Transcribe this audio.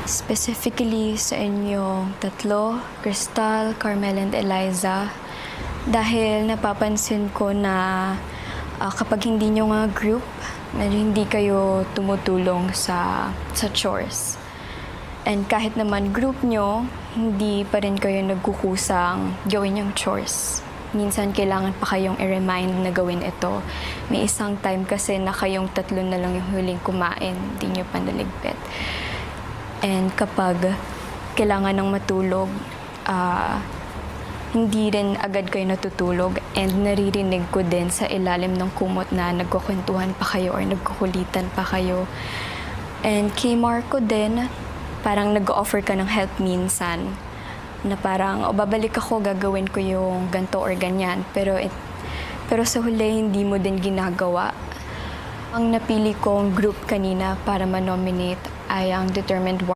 Specifically sa inyong tatlo, Crystal, Carmel, and Eliza, dahil napapansin ko na kapag hindi nyo nga group, medyo hindi kayo tumutulong sa chores. And kahit naman group nyo, hindi pa rin kayo nagkukusang gawin yung chores. Minsan kailangan pa kayong i-remind na gawin ito. May isang time kasi na kayong tatlo na lang yung huling kumain, hindi nyo pa naligpit. And kapag kailangan ng matulog, hindi rin agad kayo natutulog, and naririnig ko din sa ilalim ng kumot na nagkukwentuhan pa kayo or nagkukulitan pa kayo. And kay Marco din, parang nag-offer ka ng help minsan, na parang, babalik ako, gagawin ko yung ganto or ganyan. Pero sa huli, hindi mo din ginagawa. Ang napili kong group kanina para ma-nominate ay ang Determined